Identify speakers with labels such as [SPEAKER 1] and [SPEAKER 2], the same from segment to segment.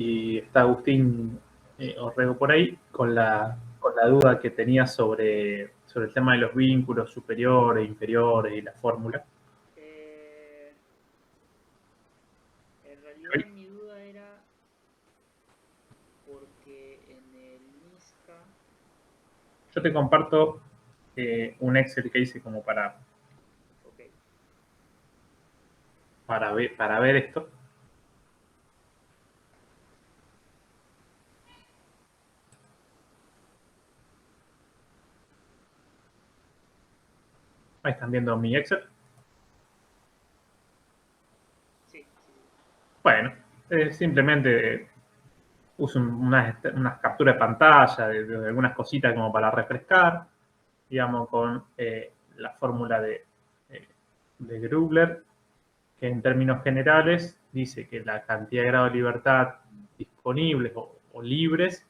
[SPEAKER 1] y está Agustín Orrego por ahí con la duda que tenía sobre el tema de los vínculos superiores, inferiores y la fórmula.
[SPEAKER 2] En realidad mi duda era porque en el MISCA...
[SPEAKER 1] Yo te comparto un Excel que hice como
[SPEAKER 2] Ok.
[SPEAKER 1] para ver esto. Ahí están viendo mi Excel.
[SPEAKER 2] Sí.
[SPEAKER 1] Bueno, simplemente uso unas capturas de pantalla de algunas cositas como para refrescar, digamos, con la fórmula de Grubler, que en términos generales dice que la cantidad de grado de libertad disponibles o libres,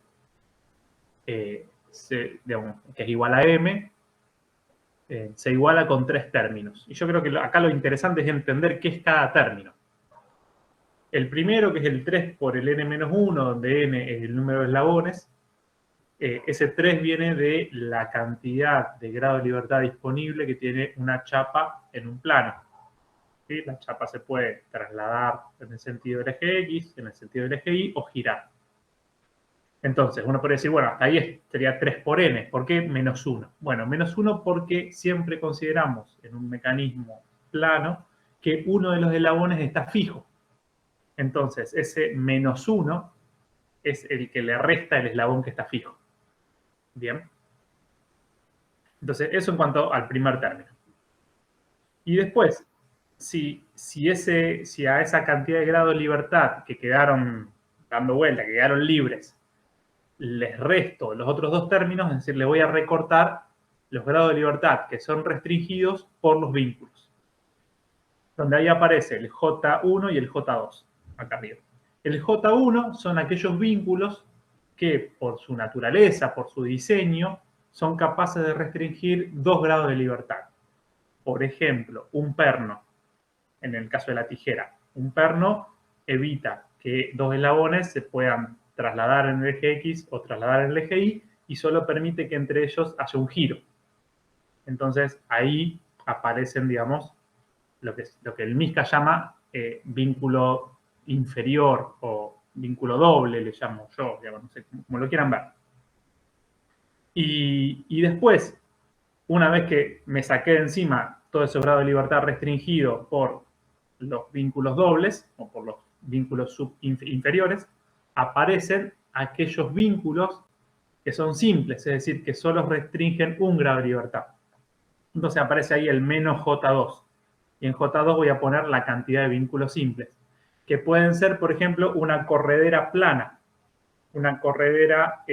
[SPEAKER 1] digamos, que es igual a m, se iguala con 3 términos. Y yo creo que acá lo interesante es entender qué es cada término. El primero, que es el 3 por el n-1, donde n es el número de eslabones, ese 3 viene de la cantidad de grado de libertad disponible que tiene una chapa en un plano. ¿Sí? La chapa se puede trasladar en el sentido del eje X, en el sentido del eje Y o girar. Entonces, uno puede decir, bueno, hasta ahí sería 3 por n. ¿Por qué menos 1? Bueno, menos 1 porque siempre consideramos en un mecanismo plano que uno de los eslabones está fijo. Entonces, ese menos 1 es el que le resta el eslabón que está fijo. Bien. Entonces, eso en cuanto al primer término. Y después, si a esa cantidad de grado de libertad que quedaron dando vuelta, que quedaron libres, les resto los otros dos términos, es decir, le voy a recortar los grados de libertad que son restringidos por los vínculos. Donde ahí aparece el J1 y el J2, acá arriba. El J1 son aquellos vínculos que por su naturaleza, por su diseño, son capaces de restringir 2 grados de libertad. Por ejemplo, un perno, en el caso de la tijera, un perno evita que 2 eslabones se puedan trasladar en el eje X o trasladar en el eje Y y solo permite que entre ellos haya un giro. Entonces ahí aparecen, digamos, lo que el MISCA llama vínculo inferior o vínculo doble, le llamo yo, digamos, no sé, como lo quieran ver. Y después, una vez que me saqué de encima todo ese grado de libertad restringido por los vínculos dobles o por los vínculos inferiores, aparecen aquellos vínculos que son simples, es decir, que solo restringen un grado de libertad. Entonces aparece ahí el menos J2. Y en J2 voy a poner la cantidad de vínculos simples, que pueden ser, por ejemplo, una corredera plana, una corredera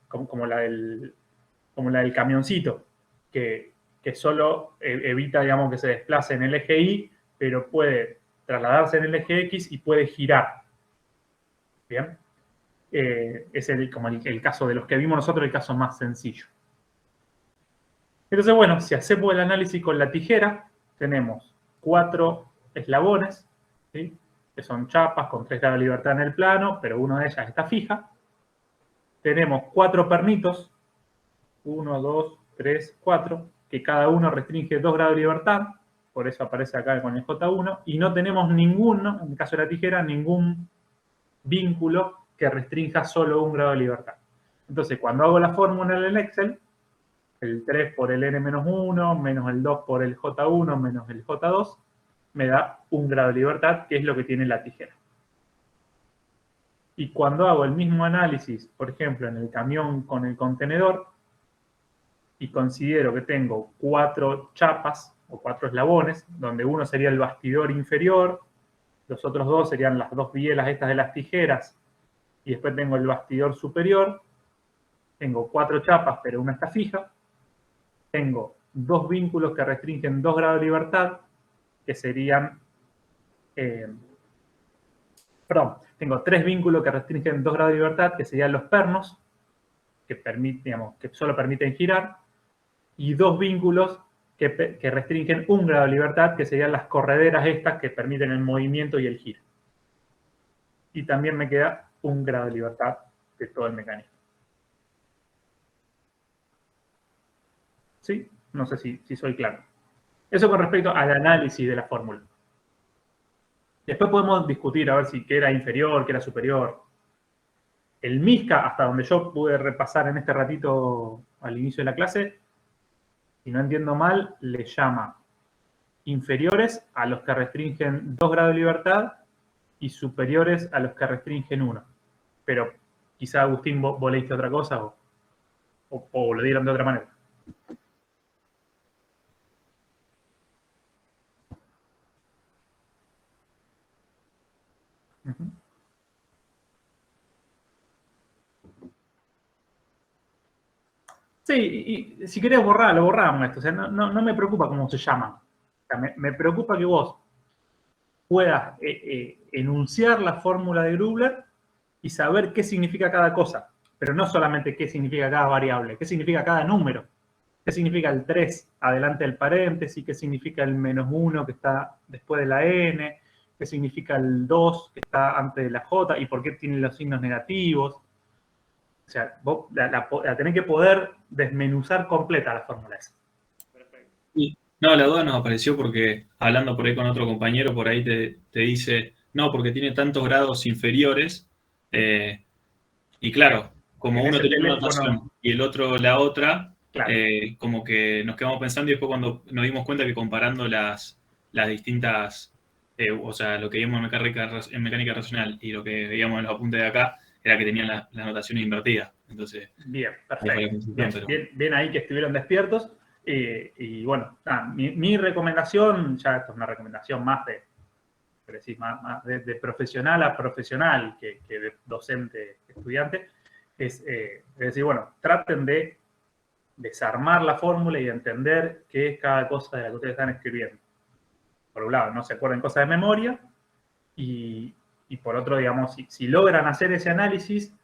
[SPEAKER 1] como la del camioncito, que solo evita, digamos, que se desplace en el eje Y, pero puede trasladarse en el eje X y puede girar. ¿Bien? Es como el caso de los que vimos nosotros, el caso más sencillo. Entonces, bueno, si hacemos el análisis con la tijera, tenemos 4 eslabones, ¿sí? Que son chapas con 3 grados de libertad en el plano, pero una de ellas está fija. Tenemos 4 pernitos, 1, 2, 3, 4, que cada uno restringe 2 grados de libertad, por eso aparece acá con el J1, y no tenemos ninguno, en el caso de la tijera, ningún vínculo que restrinja solo 1 grado de libertad. Entonces, cuando hago la fórmula en el Excel, el 3 por el n-1, menos el 2 por el J1, menos el J2, me da 1 grado de libertad, que es lo que tiene la tijera. Y cuando hago el mismo análisis, por ejemplo, en el camión con el contenedor, y considero que tengo 4 chapas o 4 eslabones, donde uno sería el bastidor inferior, los otros 2 serían las 2 bielas estas de las tijeras, y después tengo el bastidor superior, tengo 4 chapas, pero una está fija, tengo 2 vínculos que restringen 2 grados de libertad, que serían, tengo 3 vínculos que restringen 2 grados de libertad, que serían los pernos, que solo permiten girar, y 2 vínculos que restringen 1 grado de libertad, que serían las correderas estas que permiten el movimiento y el giro. Y también me queda un grado de libertad de todo el mecanismo. ¿Sí? No sé si soy claro. Eso con respecto al análisis de la fórmula. Después podemos discutir a ver si qué era inferior, qué era superior. El MISCA, hasta donde yo pude repasar en este ratito al inicio de la clase, si no entiendo mal, le llama inferiores a los que restringen 2 grados de libertad y superiores a los que restringen 1. Pero quizá, Agustín, vos leíste otra cosa o lo dieron de otra manera. Uh-huh. Sí, y si querés borrarlo, borramos esto. O sea, no me preocupa cómo se llaman. O sea, me preocupa que vos puedas enunciar la fórmula de Grubler y saber qué significa cada cosa. Pero no solamente qué significa cada variable, qué significa cada número. ¿Qué significa el 3 adelante del paréntesis? ¿Qué significa el -1 que está después de la n? ¿Qué significa el 2 que está antes de la j? ¿Y por qué tiene los signos negativos? O sea, vos la tenés que poder desmenuzar completa la fórmula esa.
[SPEAKER 3] Perfecto. No, la duda nos apareció porque hablando por ahí con otro compañero, por ahí te dice, no, porque tiene tantos grados inferiores. Y claro, como uno tenía una notación y el otro la otra,
[SPEAKER 1] claro.
[SPEAKER 3] como que nos quedamos pensando y después cuando nos dimos cuenta que comparando las distintas, o sea, lo que vimos en mecánica racional y lo que veíamos en los apuntes de acá, era que tenían las notaciones invertidas. Entonces,
[SPEAKER 1] bien, perfecto. Bien ahí que estuvieron despiertos. Y bueno, mi recomendación, ya esto es una recomendación más de profesional a profesional que de docente estudiante, es decir, bueno, traten de desarmar la fórmula y de entender qué es cada cosa de la que ustedes están escribiendo. Por un lado, no se acuerden cosas de memoria y por otro, digamos, si logran hacer ese análisis,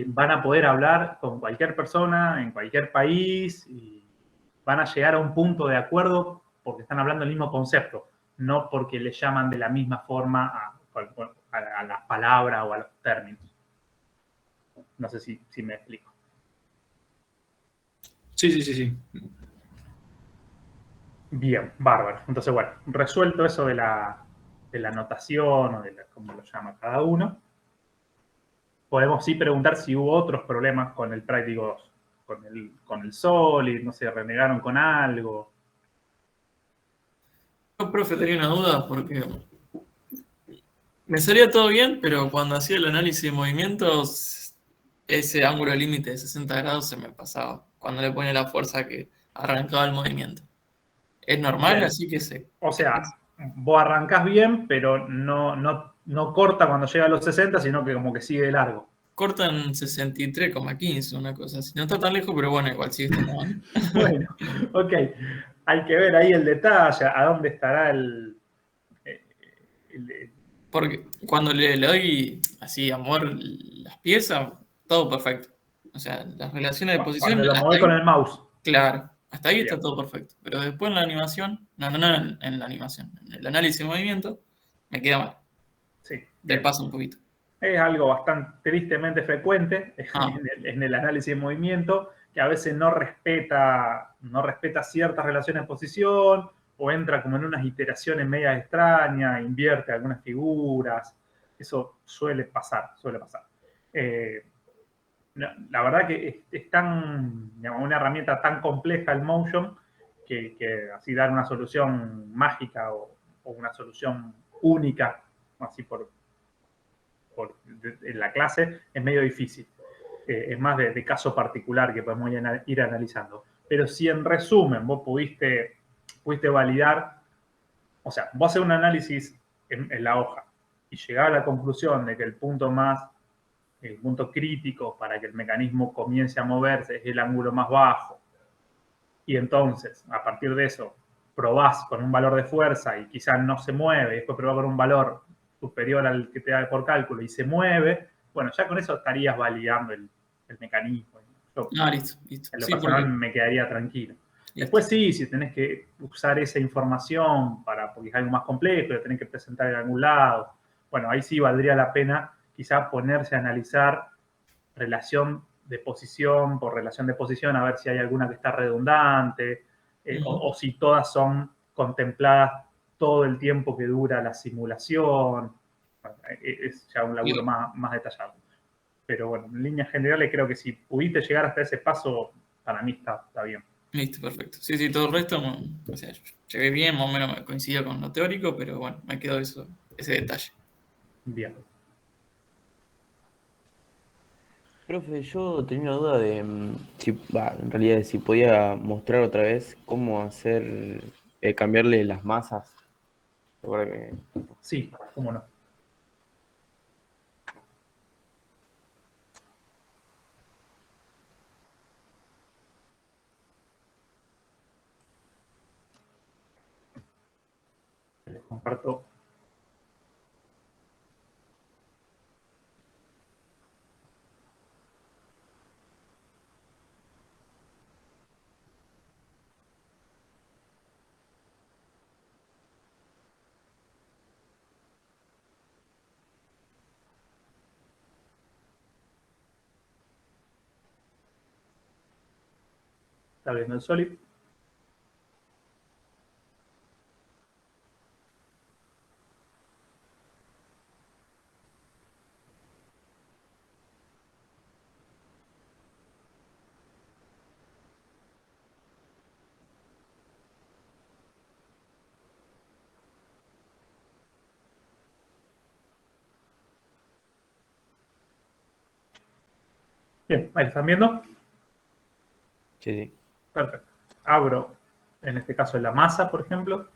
[SPEAKER 1] van a poder hablar con cualquier persona en cualquier país y van a llegar a un punto de acuerdo porque están hablando del mismo concepto, no porque le llaman de la misma forma a las palabras o a los términos. No sé si me explico.
[SPEAKER 3] Sí.
[SPEAKER 1] Bien, bárbaro. Entonces, bueno, resuelto eso de la notación o de cómo lo llama cada uno, podemos sí preguntar si hubo otros problemas con el práctico 2. Con el Solid, no sé, renegaron con algo.
[SPEAKER 4] Yo, profe, tenía una duda porque me salía todo bien, pero cuando hacía el análisis de movimientos, ese ángulo límite de 60 grados se me pasaba cuando le ponía la fuerza que arrancaba el movimiento. ¿Es normal?
[SPEAKER 1] Bien.
[SPEAKER 4] Así que sé.
[SPEAKER 1] O sea, vos arrancás bien, pero no corta cuando llega a los 60, sino que como que sigue de largo.
[SPEAKER 4] Cortan 63,15, una cosa así. No está tan lejos, pero bueno, igual sigue estando mal.
[SPEAKER 1] Bueno, ok. Hay que ver ahí el detalle, a dónde estará el
[SPEAKER 4] Porque cuando le doy así a mover las piezas, todo perfecto. O sea, las relaciones de posición.
[SPEAKER 1] Cuando lo movés con el mouse.
[SPEAKER 4] Claro, hasta ahí
[SPEAKER 1] Bien.
[SPEAKER 4] está todo perfecto. Pero después en la animación, no en la animación, en el análisis de movimiento, me queda mal.
[SPEAKER 1] Sí.
[SPEAKER 4] Le pasa un poquito.
[SPEAKER 1] Es algo bastante tristemente frecuente en el análisis de movimiento, que a veces no respeta ciertas relaciones de posición o entra como en unas iteraciones medias extrañas, invierte algunas figuras. Eso suele pasar. La verdad que es tan, digamos, una herramienta tan compleja el Motion que así dar una solución mágica o una solución única, así en la clase, es medio difícil. Es más de caso particular que podemos ir analizando. Pero si en resumen vos pudiste validar, o sea, vos haces un análisis en la hoja y llegás a la conclusión de que el punto crítico para que el mecanismo comience a moverse es el ángulo más bajo, y entonces, a partir de eso, probás con un valor de fuerza y quizás no se mueve, y después probás con un valor superior al que te da por cálculo y se mueve, bueno, ya con eso estarías validando el mecanismo. Yo,
[SPEAKER 4] Listo.
[SPEAKER 1] en lo personal me quedaría tranquilo. Listo. Después sí, si tenés que usar esa información porque es algo más complejo, lo tenés que presentar en algún lado, bueno, ahí sí valdría la pena quizá ponerse a analizar relación de posición por relación de posición, a ver si hay alguna que está redundante, o si todas son contempladas todo el tiempo que dura la simulación. Bueno, es ya un laburo más detallado. Pero bueno, en líneas generales creo que si pudiste llegar hasta ese paso, para mí está bien.
[SPEAKER 4] Listo, perfecto. Sí, sí, todo el resto, o sea, llegué bien, más o menos me coincidía con lo teórico, pero bueno, me quedó eso, ese detalle.
[SPEAKER 1] Bien.
[SPEAKER 5] Profe, yo tenía una duda de en realidad de si podía mostrar otra vez cómo hacer, cambiarle las masas. Recuerda que-
[SPEAKER 1] Sí, cómo no. Les comparto. Está viendo el Solid. Bien, ahí están viendo.
[SPEAKER 5] Sí, sí.
[SPEAKER 1] Perfecto. Abro, en este caso, la masa, por ejemplo.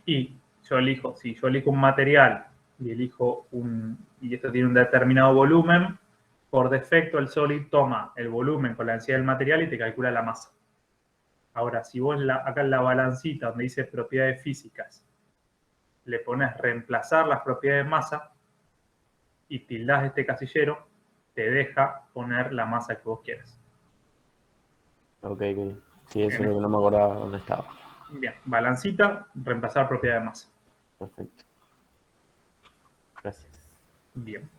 [SPEAKER 1] Y yo elijo, si yo elijo un material y elijo y esto tiene un determinado volumen, por defecto el Solid toma el volumen con la densidad del material y te calcula la masa. Ahora, si vos acá en la balancita donde dice propiedades físicas, le pones reemplazar las propiedades de masa y tildás este casillero, te deja poner la masa que vos quieras.
[SPEAKER 5] Ok, ok. Sí, eso es lo que no me acordaba dónde estaba.
[SPEAKER 1] Bien, balancita, reemplazar propiedad de masa.
[SPEAKER 5] Perfecto. Gracias.
[SPEAKER 1] Bien.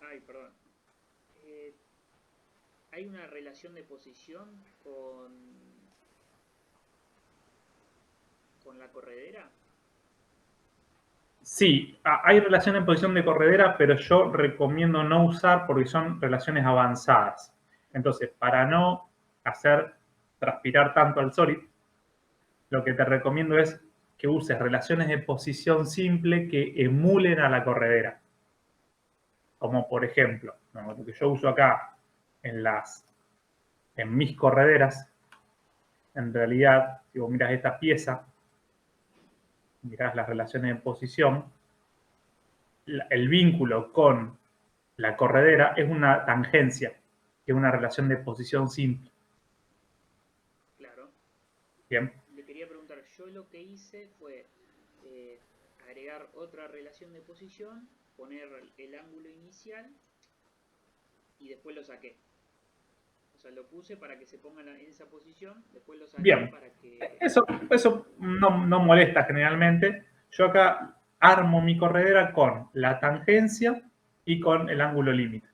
[SPEAKER 2] Ay, perdón. ¿Hay una relación de posición con la corredera?
[SPEAKER 1] Sí, hay relación en posición de corredera, pero yo recomiendo no usar porque son relaciones avanzadas. Entonces, para no hacer transpirar tanto al Solid, lo que te recomiendo es que uses relaciones de posición simple que emulen a la corredera. Como por ejemplo, lo que yo uso acá en mis correderas, en realidad, si vos mirás esta pieza, mirás las relaciones de posición, el vínculo con la corredera es una tangencia, que es una relación de posición simple.
[SPEAKER 2] Claro.
[SPEAKER 1] Bien.
[SPEAKER 2] Le quería preguntar, yo lo que hice fue agregar otra relación de posición, poner el ángulo inicial y después lo saqué. O sea, lo puse para que se ponga en esa posición, después lo saqué
[SPEAKER 1] Bien.
[SPEAKER 2] para que...
[SPEAKER 1] Eso no molesta generalmente. Yo acá armo mi corredera con la tangencia y con el ángulo límite.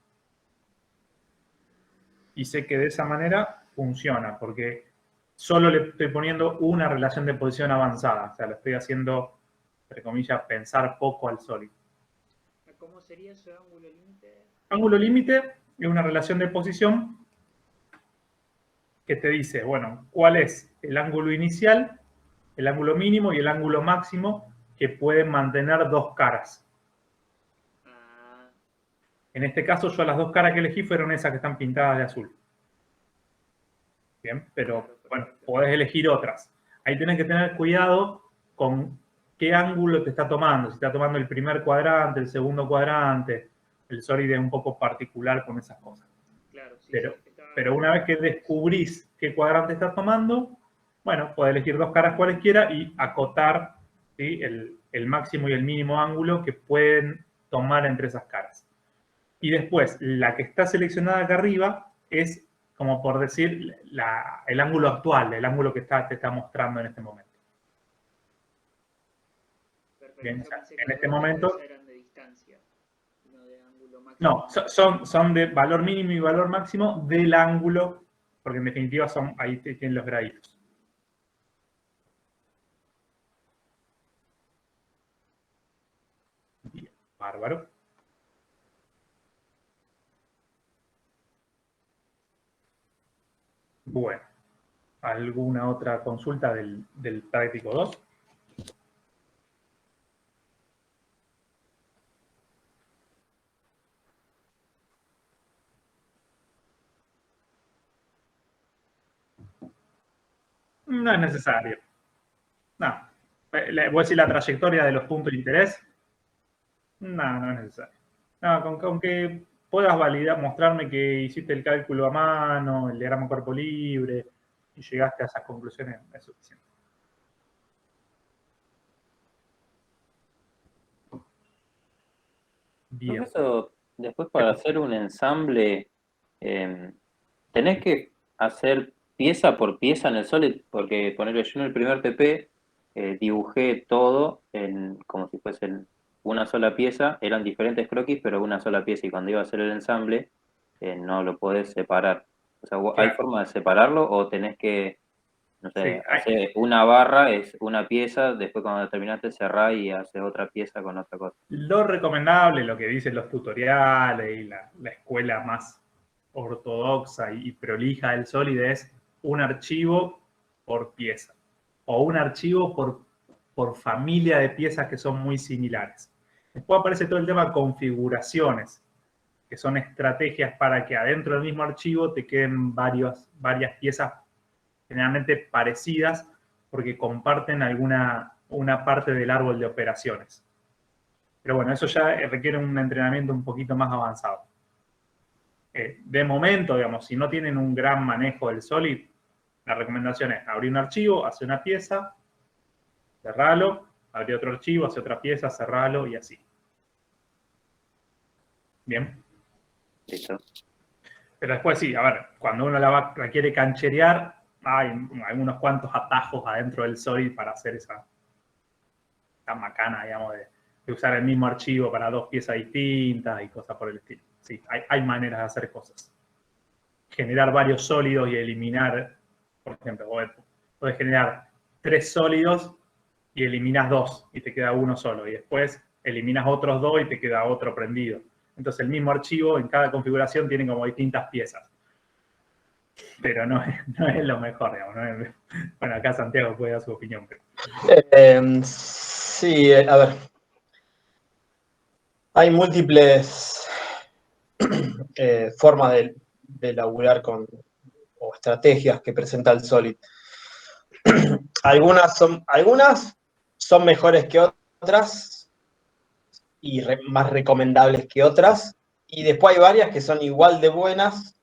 [SPEAKER 1] Y sé que de esa manera funciona, porque solo le estoy poniendo una relación de posición avanzada. O sea, lo estoy haciendo, entre comillas, pensar poco al sólido.
[SPEAKER 2] ¿Cómo sería ese ángulo límite?
[SPEAKER 1] Ángulo límite es una relación de posición que te dice, bueno, cuál es el ángulo inicial, el ángulo mínimo y el ángulo máximo que pueden mantener dos caras.
[SPEAKER 2] Ah,
[SPEAKER 1] En este caso, yo las dos caras que elegí fueron esas que están pintadas de azul. Bien, pero
[SPEAKER 2] claro,
[SPEAKER 1] bueno,
[SPEAKER 2] perfecto.
[SPEAKER 1] podés elegir otras. Ahí tenés que tener cuidado con qué ángulo te está tomando. Si está tomando el primer cuadrante, el segundo cuadrante. El Solid es un poco particular con esas cosas.
[SPEAKER 2] Claro, sí,
[SPEAKER 1] Pero,
[SPEAKER 2] sí.
[SPEAKER 1] pero una vez que descubrís qué cuadrante estás tomando, bueno, podés elegir dos caras cualesquiera y acotar, ¿sí?, el máximo y el mínimo ángulo que pueden tomar entre esas caras. Y después, la que está seleccionada acá arriba es, como por decir, el ángulo actual, el ángulo que te está mostrando en este momento.
[SPEAKER 2] Perfecto.
[SPEAKER 1] Bien,
[SPEAKER 2] Yo
[SPEAKER 1] o sea,
[SPEAKER 2] pensé que
[SPEAKER 1] en
[SPEAKER 2] los
[SPEAKER 1] este
[SPEAKER 2] dos
[SPEAKER 1] momento...
[SPEAKER 2] valores eran de distancia, no de ángulo máximo.
[SPEAKER 1] No, son de valor mínimo y valor máximo del ángulo, porque en definitiva ahí tienen los graditos. Bien, bárbaro. Bueno, ¿alguna otra consulta del práctico 2? No es necesario. No. ¿Voy a decir la trayectoria de los puntos de interés? No, no es necesario. No, con que puedas validar, mostrarme que hiciste el cálculo a mano, el diagrama cuerpo libre, y llegaste a esas conclusiones, es suficiente. Bien.
[SPEAKER 6] Profesor, después para hacer un ensamble, tenés que hacer pieza por pieza en el Solid, porque ponerle yo en el primer TP dibujé todo como si fuesen una sola pieza, eran diferentes croquis, pero una sola pieza, y cuando iba a hacer el ensamble no lo podés separar. O sea, ¿hay
[SPEAKER 1] Claro.
[SPEAKER 6] forma de separarlo o tenés que, no sé,
[SPEAKER 1] Sí,
[SPEAKER 6] hacer una barra, es una pieza, después cuando terminaste cerrás y haces otra pieza con otra cosa?
[SPEAKER 1] lo recomendable, lo que dicen los tutoriales y la escuela más ortodoxa y prolija del Solid es un archivo por pieza o un archivo por familia de piezas que son muy similares. Después aparece todo el tema de configuraciones, que son estrategias para que adentro del mismo archivo te queden varias piezas generalmente parecidas porque comparten una parte del árbol de operaciones. Pero bueno, eso ya requiere un entrenamiento un poquito más avanzado. De momento, digamos, si no tienen un gran manejo del Solid, la recomendación es abrir un archivo, hacer una pieza, cerrarlo, abrir otro archivo, hacer otra pieza, cerrarlo y así. Bien.
[SPEAKER 6] Listo.
[SPEAKER 1] Pero después sí, a ver, cuando uno la quiere cancherear, hay unos cuantos atajos adentro del Solid para hacer esa macana, digamos, de usar el mismo archivo para dos piezas distintas y cosas por el estilo. Sí, hay maneras de hacer cosas. Generar varios sólidos y eliminar, por ejemplo, podés generar 3 sólidos y eliminas 2 y te queda uno solo. Y después eliminas otros 2 y te queda otro prendido. Entonces el mismo archivo en cada configuración tiene como distintas piezas. Pero no es lo mejor, digamos. Bueno, acá Santiago puede dar su opinión. Pero...
[SPEAKER 7] Sí, a ver. Hay múltiples formas de laburar o estrategias que presenta el Solid. Algunas son mejores que otras y más recomendables que otras. Y después hay varias que son igual de buenas,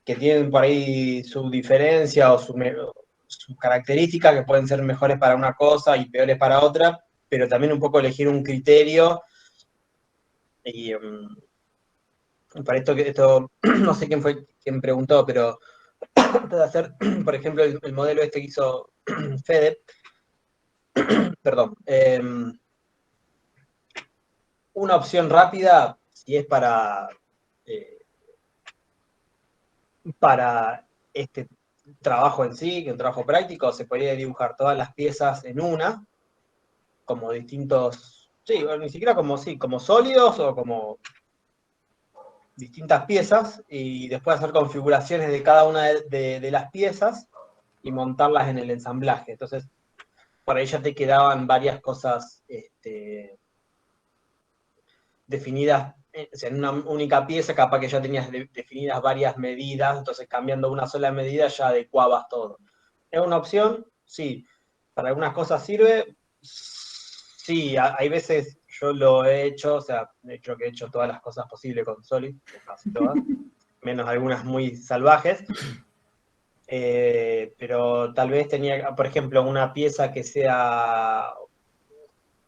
[SPEAKER 7] que tienen por ahí su diferencia o su característica, que pueden ser mejores para una cosa y peores para otra, pero también un poco elegir un criterio. Y para esto no sé quién fue quien preguntó, pero de hacer, por ejemplo, el modelo este que hizo Fede, perdón, una opción rápida, si es para este trabajo en sí, que es un trabajo práctico, se podría dibujar todas las piezas en una, como distintos, sí, ni siquiera como sólidos o como distintas piezas, y después hacer configuraciones de cada una de las piezas y montarlas en el ensamblaje. Entonces, por ahí ya te quedaban varias cosas definidas. O sea, en una única pieza capaz que ya tenías definidas varias medidas, entonces cambiando una sola medida ya adecuabas todo. ¿Es una opción? Sí. ¿Para algunas cosas sirve? Sí, hay veces yo lo he hecho, o sea, de hecho que he hecho todas las cosas posibles con Solid, o casi todas, menos algunas muy salvajes. Pero tal vez tenía, por ejemplo, una pieza que sea,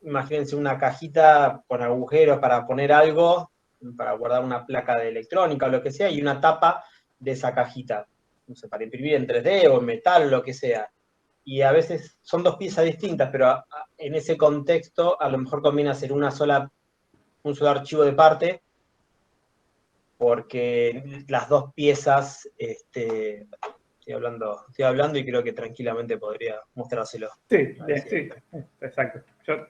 [SPEAKER 7] imagínense una cajita con agujeros para poner algo, para guardar una placa de electrónica o lo que sea, y una tapa de esa cajita, no sé, para imprimir en 3D o en metal o lo que sea. Y a veces son dos piezas distintas, pero en ese contexto a lo mejor conviene hacer un solo archivo de parte, porque las dos piezas, estoy hablando y creo que tranquilamente podría mostrárselo.
[SPEAKER 1] Sí, exacto.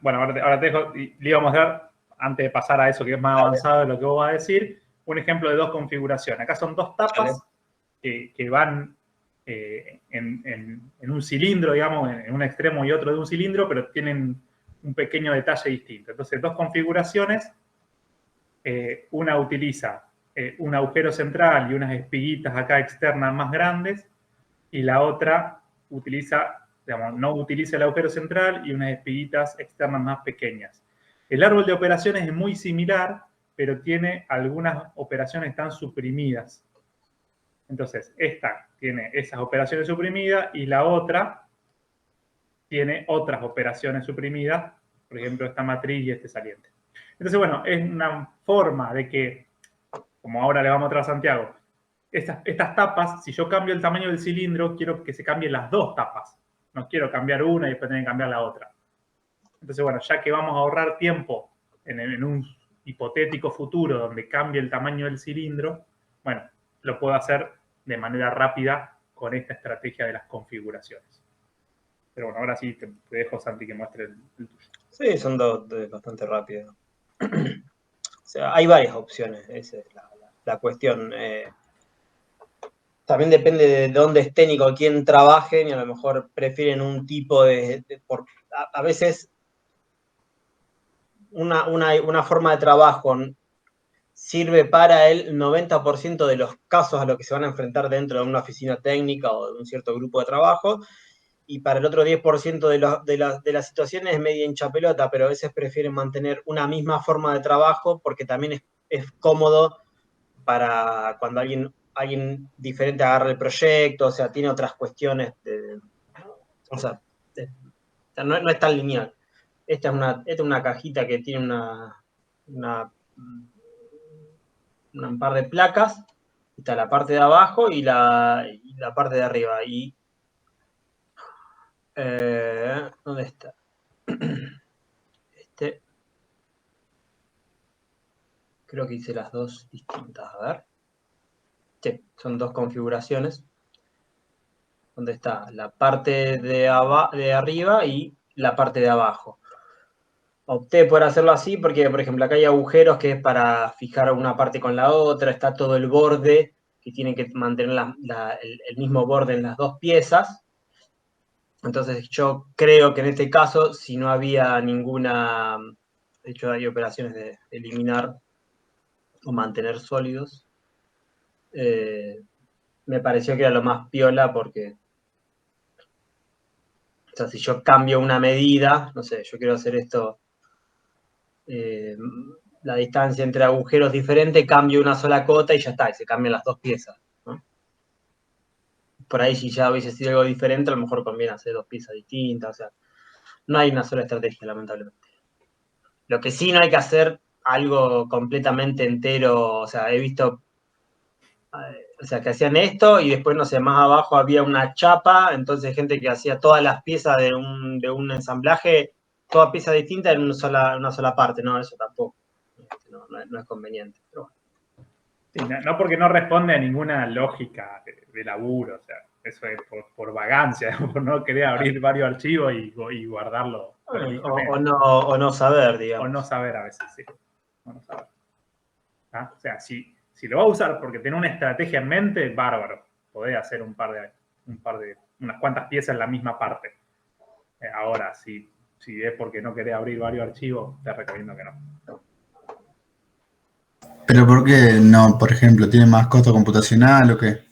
[SPEAKER 1] Bueno, ahora te dejo, y le iba a mostrar, antes de pasar a eso que es más avanzado de lo que vos vas a decir, un ejemplo de dos configuraciones. Acá son dos tapas que van en un cilindro, digamos, en un extremo y otro de un cilindro, pero tienen un pequeño detalle distinto. Entonces, dos configuraciones, una utiliza un agujero central y unas espiguitas acá externas más grandes, y la otra utiliza, digamos, no utiliza el agujero central y unas espiguitas externas más pequeñas. El árbol de operaciones es muy similar, pero tiene algunas operaciones que están suprimidas. Entonces, esta tiene esas operaciones suprimidas y la otra tiene otras operaciones suprimidas, por ejemplo, esta matriz y este saliente. Entonces, bueno, es una forma de que, como ahora le vamos a mostrar a Santiago, estas tapas, si yo cambio el tamaño del cilindro, quiero que se cambien las dos tapas. No quiero cambiar una y después tener que cambiar la otra. Entonces, bueno, ya que vamos a ahorrar tiempo en un hipotético futuro donde cambie el tamaño del cilindro, bueno, lo puedo hacer de manera rápida con esta estrategia de las configuraciones. Pero bueno, ahora sí te dejo, Santi, que muestre el tuyo.
[SPEAKER 7] Sí, son dos bastante rápidos. O sea, hay varias opciones, esa es la cuestión. También depende de dónde estén y con quién trabajen, y a lo mejor prefieren un tipo a veces una forma de trabajo sirve para el 90% de los casos a los que se van a enfrentar dentro de una oficina técnica o de un cierto grupo de trabajo, y para el otro 10% de las situaciones es media hincha pelota, pero a veces prefieren mantener una misma forma de trabajo porque también es cómodo para cuando alguien diferente agarra el proyecto, o sea, tiene otras cuestiones, no es tan lineal. Esta es una cajita que tiene un par de placas, está la parte de abajo y la parte de arriba. Y ¿dónde está? Creo que hice las dos distintas, a ver. Sí, son dos configuraciones. Donde está la parte de arriba y la parte de abajo. Opté por hacerlo así porque, por ejemplo, acá hay agujeros que es para fijar una parte con la otra, está todo el borde, que tiene que mantener el mismo borde en las dos piezas. Entonces yo creo que en este caso, si no había ninguna, de hecho hay operaciones de eliminar o mantener sólidos, me pareció que era lo más piola porque, o sea, si yo cambio una medida, no sé, yo quiero hacer esto, la distancia entre agujeros diferente, cambio una sola cota y ya está, y se cambian las dos piezas, ¿no? Por ahí si ya hubiese sido algo diferente, a lo mejor conviene hacer dos piezas distintas, o sea, no hay una sola estrategia, lamentablemente. Lo que sí no hay que hacer algo completamente entero, o sea, he visto, o sea, que hacían esto y después, no sé, más abajo había una chapa, entonces gente que hacía todas las piezas de un ensamblaje, toda pieza distinta en una sola parte, no, eso tampoco, no es conveniente, pero bueno.
[SPEAKER 1] Sí, no porque no responde a ninguna lógica de laburo, o sea, eso es por vagancia, por no querer abrir varios archivos y guardarlo.
[SPEAKER 7] O no saber, digamos.
[SPEAKER 1] O no saber a veces, sí. O no saber. ¿Ah? O sea, si lo va a usar porque tiene una estrategia en mente, bárbaro. Podés hacer unas cuantas piezas en la misma parte. Ahora, si es porque no querés abrir varios archivos, te recomiendo que no.
[SPEAKER 8] ¿Pero por qué no, por ejemplo, tiene más costo computacional o qué?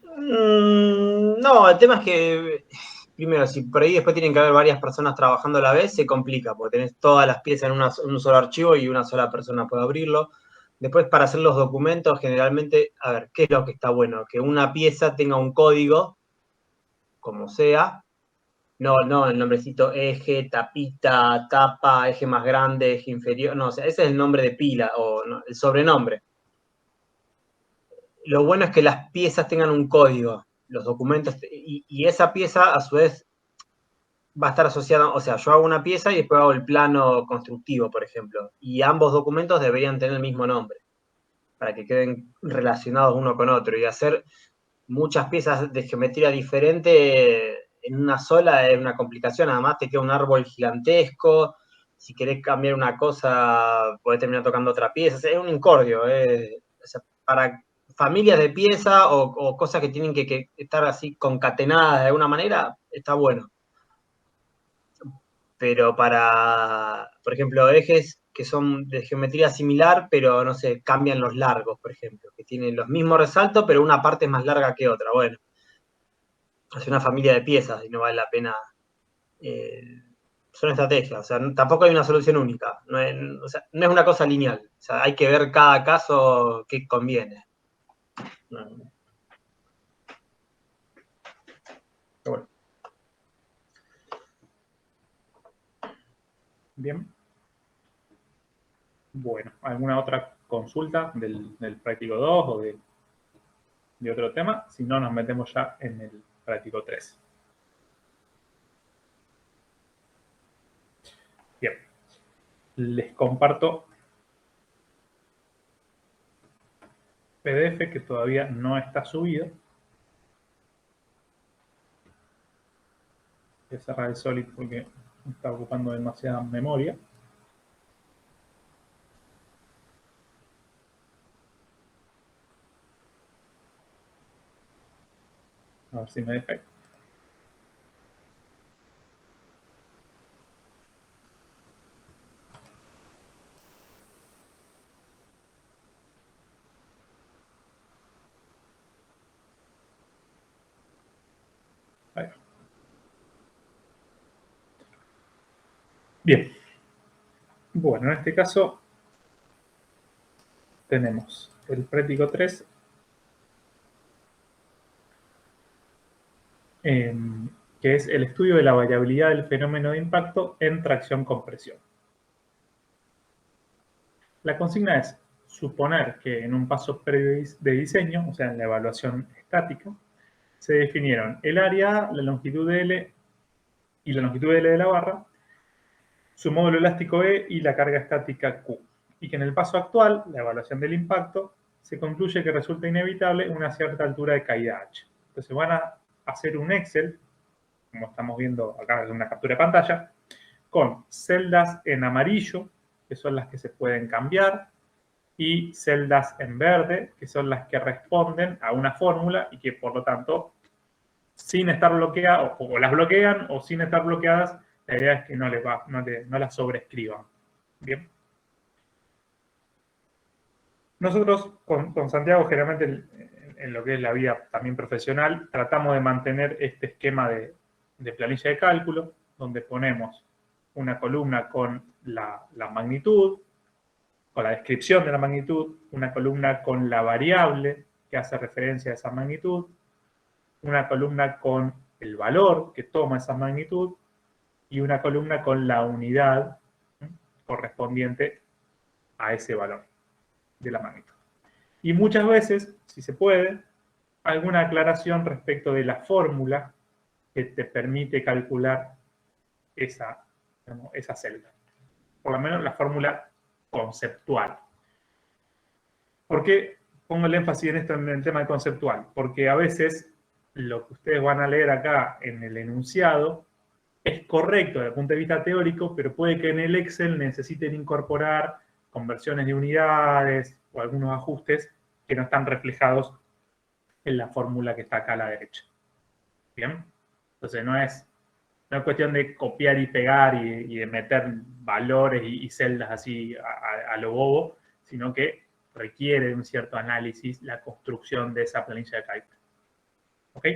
[SPEAKER 7] No, el tema es que, primero, si por ahí después tienen que haber varias personas trabajando a la vez, se complica, porque tenés todas las piezas en un solo archivo y una sola persona puede abrirlo. Después, para hacer los documentos, generalmente, a ver, ¿qué es lo que está bueno? Que una pieza tenga un código, como sea, No, el nombrecito eje, tapita, tapa, eje más grande, eje inferior. No, o sea, ese es el nombre de pila o no, el sobrenombre. Lo bueno es que las piezas tengan un código, los documentos, y esa pieza a su vez va a estar asociada, o sea, yo hago una pieza y después hago el plano constructivo, por ejemplo, y ambos documentos deberían tener el mismo nombre, para que queden relacionados uno con otro, y hacer muchas piezas de geometría diferente en una sola es una complicación, además te queda un árbol gigantesco, si querés cambiar una cosa, podés terminar tocando otra pieza, es un incordio, o sea, para familias de pieza o cosas que tienen que estar así concatenadas de alguna manera, está bueno. Pero para, por ejemplo, ejes que son de geometría similar, pero no sé, cambian los largos, por ejemplo, que tienen los mismos resaltos, pero una parte es más larga que otra. Bueno, es una familia de piezas y no vale la pena. eh, Son estrategias, o sea, tampoco hay una solución única, o sea, no es una cosa lineal, o sea, hay que ver cada caso qué conviene. No, pero bueno.
[SPEAKER 1] Bien. Bueno, ¿alguna otra consulta del práctico 2 o de otro tema? Si no, nos metemos ya en el práctico 3. Bien. Les comparto PDF que todavía no está subido. Voy a cerrar el Solid porque está ocupando demasiada memoria. A ver si me deja. Ahí va. Bien. Bueno, en este caso tenemos el práctico 3, que es el estudio de la variabilidad del fenómeno de impacto en tracción-compresión. La consigna es suponer que en un paso previo de diseño, o sea, en la evaluación estática, se definieron el área, la longitud de L y la longitud de L de la barra, su módulo elástico E y la carga estática Q. Y que en el paso actual, la evaluación del impacto, se concluye que resulta inevitable una cierta altura de caída H. Entonces van a hacer un Excel, como estamos viendo acá en una captura de pantalla, con celdas en amarillo, que son las que se pueden cambiar, y celdas en verde, que son las que responden a una fórmula y que por lo tanto, sin estar bloqueadas, o las bloquean o sin estar bloqueadas, la idea es que no las sobreescriban. Bien. Nosotros con Santiago, generalmente en lo que es la vida también profesional, tratamos de mantener este esquema de planilla de cálculo, donde ponemos una columna con la magnitud, con la descripción de la magnitud, una columna con la variable que hace referencia a esa magnitud, una columna con el valor que toma esa magnitud y una columna con la unidad correspondiente a ese valor de la magnitud. Y muchas veces, si se puede, alguna aclaración respecto de la fórmula que te permite calcular esa celda. Por lo menos la fórmula conceptual. ¿Por qué pongo el énfasis en esto en el tema de conceptual? Porque a veces lo que ustedes van a leer acá en el enunciado es correcto desde el punto de vista teórico, pero puede que en el Excel necesiten incorporar conversiones de unidades o algunos ajustes que no están reflejados en la fórmula que está acá a la derecha. ¿Bien? Entonces no es cuestión de copiar y pegar y de meter valores y celdas así a lo bobo, sino que requiere de un cierto análisis la construcción de esa planilla de cálculo. ¿Ok?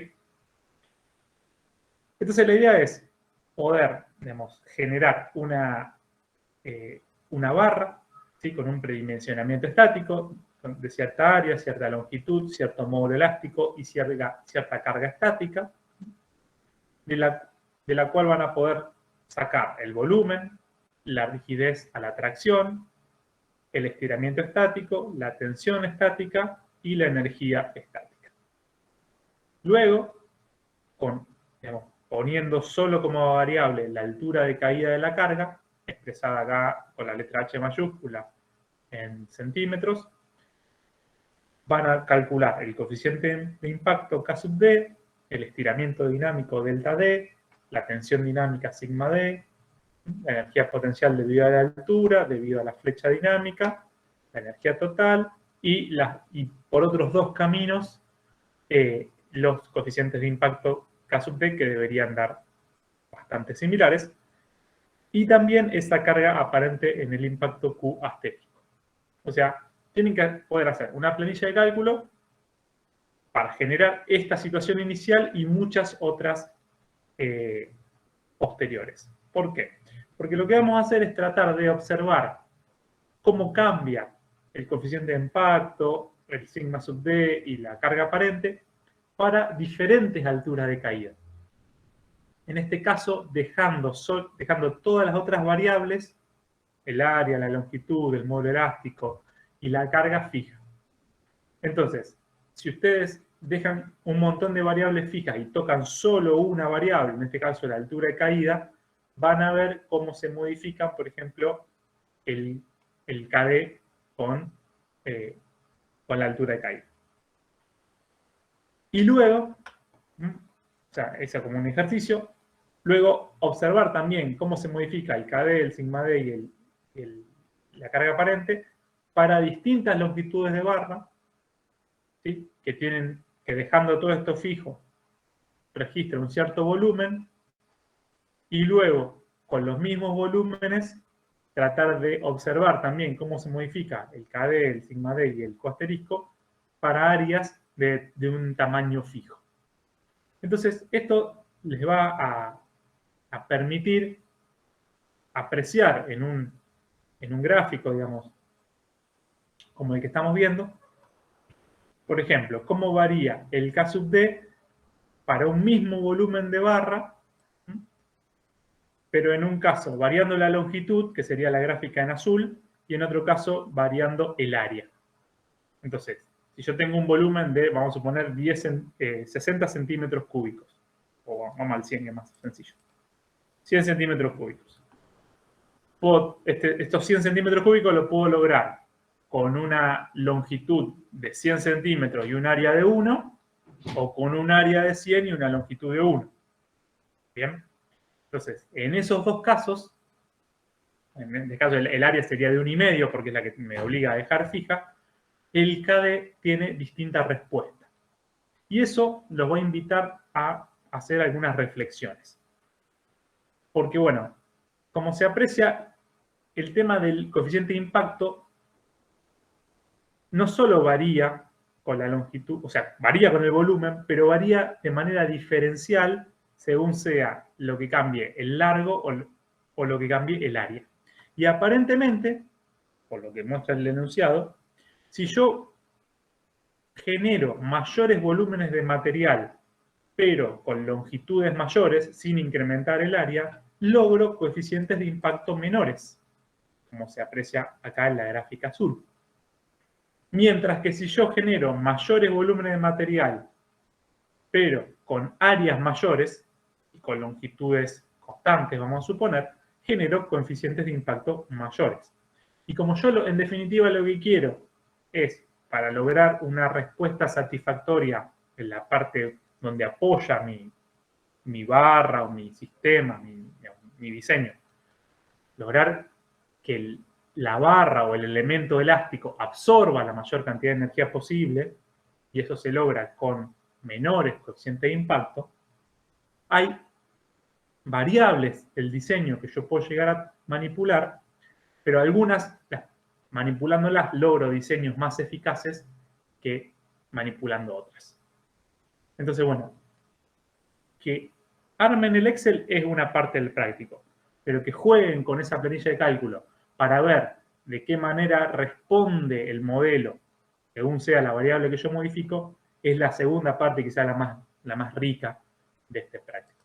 [SPEAKER 1] Entonces la idea es poder, digamos, generar una barra, ¿sí? Con un predimensionamiento estático de cierta área, cierta longitud, cierto módulo elástico y cierta carga estática, de de la cual van a poder sacar el volumen, la rigidez a la tracción, el estiramiento estático, la tensión estática y la energía estática. Luego, poniendo solo como variable la altura de caída de la carga, expresada acá con la letra H mayúscula en centímetros, van a calcular el coeficiente de impacto K sub D, el estiramiento dinámico delta D, la tensión dinámica sigma D, la energía potencial debido a la altura, debido a la flecha dinámica, la energía total y por otros dos caminos los coeficientes de impacto K sub D, que deberían dar bastante similares, y también esa carga aparente en el impacto Q astérico. O sea, tienen que poder hacer una planilla de cálculo para generar esta situación inicial y muchas otras posteriores. ¿Por qué? Porque lo que vamos a hacer es tratar de observar cómo cambia el coeficiente de impacto, el sigma sub D y la carga aparente para diferentes alturas de caída. En este caso, dejando todas las otras variables, el área, la longitud, el módulo elástico y la carga fija. Entonces, si ustedes dejan un montón de variables fijas y tocan solo una variable, en este caso la altura de caída, van a ver cómo se modifican, por ejemplo, el KD con la altura de caída. Y luego, o sea, ese como un ejercicio, luego observar también cómo se modifica el KD, el sigma D y la carga aparente para distintas longitudes de barra, ¿sí? que dejando todo esto fijo, registran un cierto volumen, y luego, con los mismos volúmenes, tratar de observar también cómo se modifica el KD, el sigma D y el Q asterisco para áreas de un tamaño fijo. Entonces, esto les va a permitir apreciar en un gráfico, digamos, como el que estamos viendo, por ejemplo, cómo varía el K sub D para un mismo volumen de barra, pero en un caso variando la longitud, que sería la gráfica en azul, y en otro caso variando el área. Entonces, si yo tengo un volumen de, vamos a suponer, 60 centímetros cúbicos, o vamos al 100, que es más sencillo, 100 centímetros cúbicos. Estos 100 centímetros cúbicos lo puedo lograr con una longitud de 100 centímetros y un área de 1, o con un área de 100 y una longitud de 1. ¿Bien? Entonces, en esos dos casos, en este caso el área sería de 1,5 porque es la que me obliga a dejar fija, el KD tiene distinta respuesta. Y eso los voy a invitar a hacer algunas reflexiones. Porque, bueno, como se aprecia, el tema del coeficiente de impacto no solo varía con la longitud, o sea, varía con el volumen, pero varía de manera diferencial según sea lo que cambie el largo o lo que cambie el área. Y aparentemente, por lo que muestra el enunciado, si yo genero mayores volúmenes de material, pero con longitudes mayores, sin incrementar el área, logro coeficientes de impacto menores, como se aprecia acá en la gráfica azul. Mientras que si yo genero mayores volúmenes de material, pero con áreas mayores y con longitudes constantes, vamos a suponer, genero coeficientes de impacto mayores. Y como yo, en definitiva, lo que quiero es, para lograr una respuesta satisfactoria en la parte donde apoya mi barra o mi sistema, mi diseño, lograr que la barra o el elemento elástico absorba la mayor cantidad de energía posible, y eso se logra con menores coeficientes de impacto, hay variables del diseño que yo puedo llegar a manipular, pero algunas, manipulándolas, logro diseños más eficaces que manipulando otras. Entonces, bueno, que armen el Excel es una parte del práctico, pero que jueguen con esa planilla de cálculo para ver de qué manera responde el modelo, según sea la variable que yo modifico, es la segunda parte, quizá la más rica de este práctico.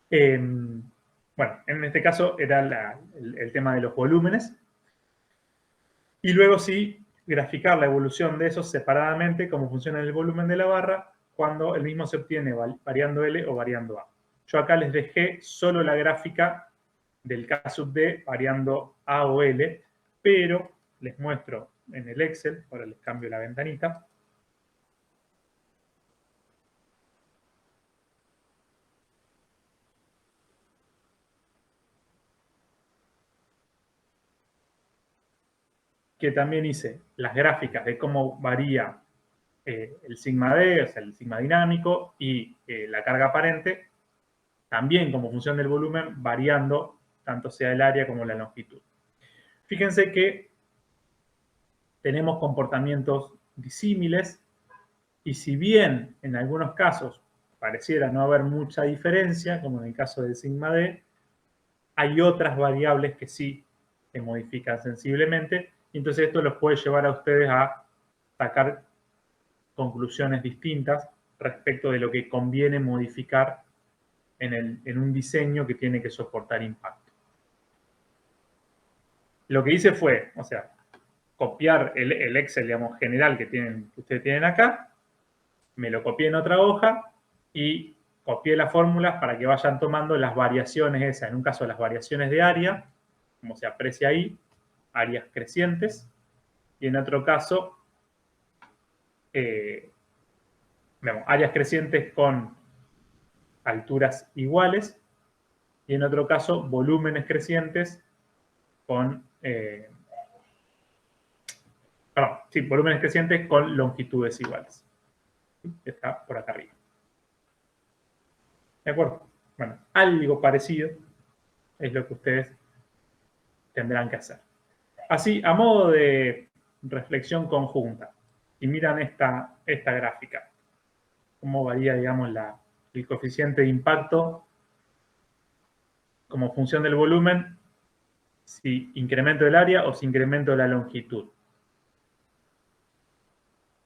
[SPEAKER 1] Bueno, en este caso era el tema de los volúmenes. Y luego sí, graficar la evolución de esos separadamente, cómo funciona el volumen de la barra, cuando el mismo se obtiene variando L o variando A. Yo acá les dejé solo la gráfica del K sub D variando A o L, pero les muestro en el Excel, ahora les cambio la ventanita. Que también hice las gráficas de cómo varía el sigma D, o sea, el sigma dinámico, y la carga aparente, también como función del volumen, variando tanto sea el área como la longitud. Fíjense que tenemos comportamientos disímiles, y si bien en algunos casos pareciera no haber mucha diferencia, como en el caso del sigma D, hay otras variables que sí se modifican sensiblemente, y entonces esto los puede llevar a ustedes a sacar conclusiones distintas respecto de lo que conviene modificar en un diseño que tiene que soportar impacto. Lo que hice fue, o sea, copiar el Excel, digamos, general que ustedes tienen acá, me lo copié en otra hoja y copié las fórmulas para que vayan tomando las variaciones esas. En un caso, las variaciones de área, como se aprecia ahí, áreas crecientes, y en otro caso, áreas crecientes con alturas iguales, y en otro caso, volúmenes crecientes con, volúmenes crecientes con longitudes iguales. Está por acá arriba. ¿De acuerdo? Bueno, algo parecido es lo que ustedes tendrán que hacer. Así, a modo de reflexión conjunta, y miran esta gráfica, cómo varía, digamos, el coeficiente de impacto como función del volumen, si incremento el área o si incremento la longitud.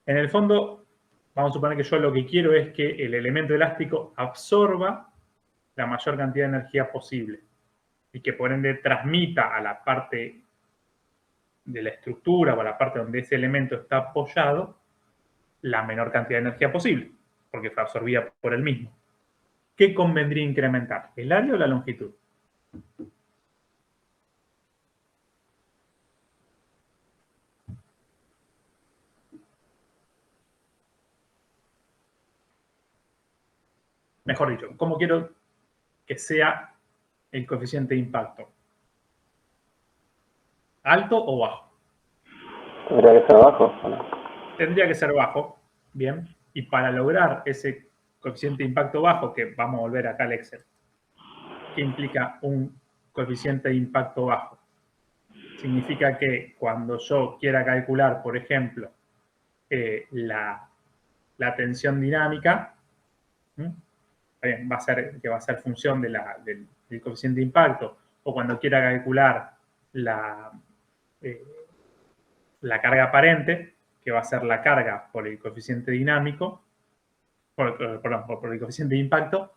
[SPEAKER 1] En el fondo, vamos a suponer que yo lo que quiero es que el elemento elástico absorba la mayor cantidad de energía posible y que por ende transmita a la parte de la estructura o a la parte donde ese elemento está apoyado la menor cantidad de energía posible, porque fue absorbida por el mismo. ¿Qué convendría incrementar? ¿El área o la longitud? Mejor dicho, ¿cómo quiero que sea el coeficiente de impacto? ¿Alto o bajo?
[SPEAKER 6] Tendría que ser bajo, ¿o no?
[SPEAKER 1] Tendría que ser bajo, bien. Y para lograr ese coeficiente de impacto bajo, que vamos a volver acá al Excel, ¿qué implica un coeficiente de impacto bajo? Significa que cuando yo quiera calcular, por ejemplo, la tensión dinámica, va a ser función del coeficiente de impacto, o cuando quiera calcular la carga aparente, que va a ser la carga por el coeficiente dinámico, por el coeficiente de impacto,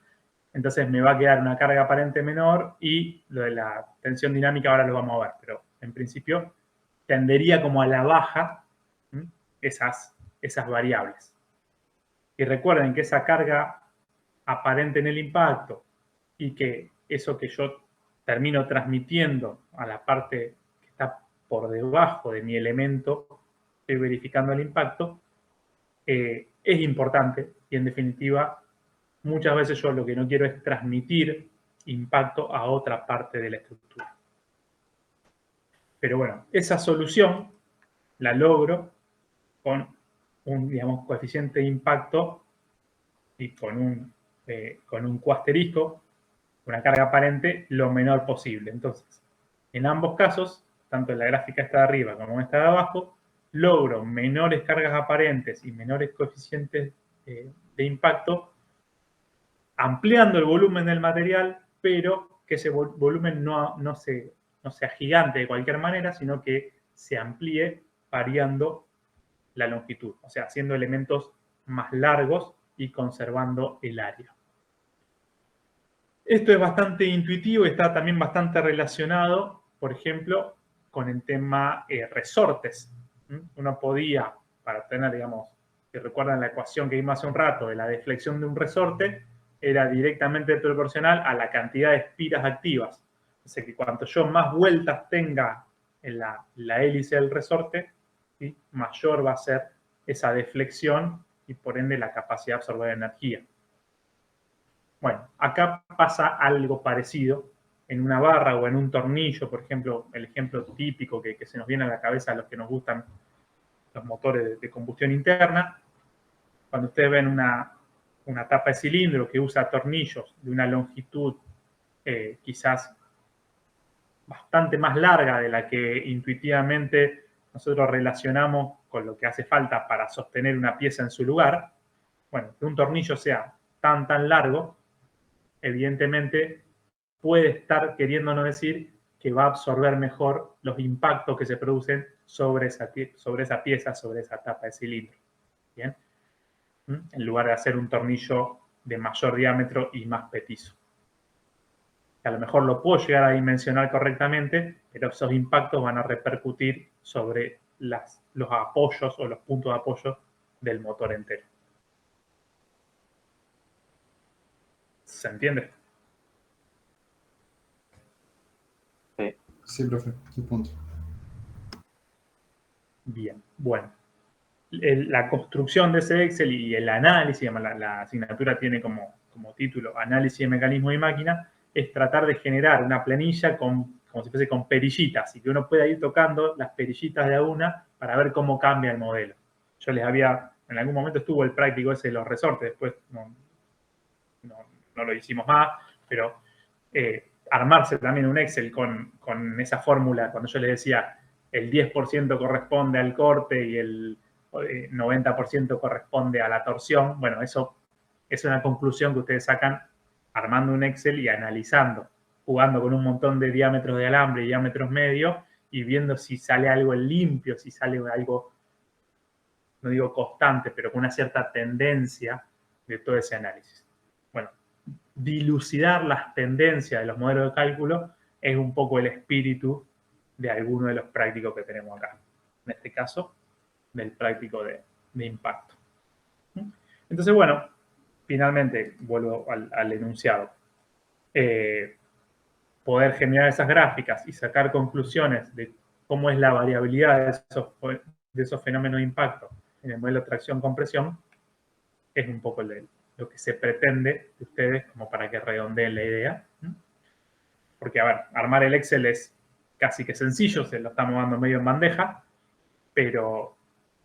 [SPEAKER 1] entonces me va a quedar una carga aparente menor y lo de la tensión dinámica ahora lo vamos a ver, pero en principio tendería como a la baja esas variables. Y recuerden que esa carga aparente en el impacto y que eso que yo termino transmitiendo a la parte que está por debajo de mi elemento, estoy verificando el impacto, es importante y en definitiva muchas veces yo lo que no quiero es transmitir impacto a otra parte de la estructura. Pero bueno, esa solución la logro con un, digamos, coeficiente de impacto y con un Q asterisco, una carga aparente, lo menor posible. Entonces, en ambos casos, tanto en la gráfica esta de arriba como en esta de abajo, logro menores cargas aparentes y menores coeficientes de impacto, ampliando el volumen del material, pero que ese volumen no sea gigante de cualquier manera, sino que se amplíe variando la longitud, o sea, haciendo elementos más largos y conservando el área. Esto es bastante intuitivo y está también bastante relacionado, por ejemplo, con el tema resortes. Uno podía, para tener, digamos, si recuerdan la ecuación que vimos hace un rato de la deflexión de un resorte, era directamente proporcional a la cantidad de espiras activas. O sea que cuanto yo más vueltas tenga en la hélice del resorte, ¿sí?, mayor va a ser esa deflexión y por ende la capacidad de absorber energía. Bueno, acá pasa algo parecido en una barra o en un tornillo, por ejemplo, el ejemplo típico que se nos viene a la cabeza a los que nos gustan los motores de combustión interna. Cuando ustedes ven una tapa de cilindro que usa tornillos de una longitud quizás bastante más larga de la que intuitivamente nosotros relacionamos con lo que hace falta para sostener una pieza en su lugar, bueno, que un tornillo sea tan largo, evidentemente puede estar queriéndonos decir que va a absorber mejor los impactos que se producen sobre esa pieza, sobre esa tapa de cilindro. ¿Bien? En lugar de hacer un tornillo de mayor diámetro y más petizo. A lo mejor lo puedo llegar a dimensionar correctamente, pero esos impactos van a repercutir sobre los apoyos o los puntos de apoyo del motor entero. ¿Se entiende?
[SPEAKER 8] Sí, profe, sí, punto.
[SPEAKER 1] Bien, bueno. La construcción de ese Excel y el análisis, la asignatura tiene como título Análisis de mecanismo y máquina, es tratar de generar una planilla como si fuese con perillitas y que uno pueda ir tocando las perillitas de a una para ver cómo cambia el modelo. Yo les había, en algún momento estuvo el práctico ese de los resortes, después no lo hicimos más, pero armarse también un Excel con esa fórmula, cuando yo les decía el 10% corresponde al corte y el 90% corresponde a la torsión, bueno, eso es una conclusión que ustedes sacan armando un Excel y analizando, jugando con un montón de diámetros de alambre y diámetros medios y viendo si sale algo limpio, si sale algo, no digo constante, pero con una cierta tendencia de todo ese análisis. Bueno, dilucidar las tendencias de los modelos de cálculo es un poco el espíritu de alguno de los prácticos que tenemos acá. En este caso, del práctico de impacto. Entonces, bueno, finalmente vuelvo al enunciado. Poder generar esas gráficas y sacar conclusiones de cómo es la variabilidad de esos fenómenos de impacto en el modelo de tracción-compresión es un poco lo que se pretende de ustedes como para que redondeen la idea. Porque, a ver, armar el Excel es casi que sencillo, se lo estamos dando medio en bandeja, pero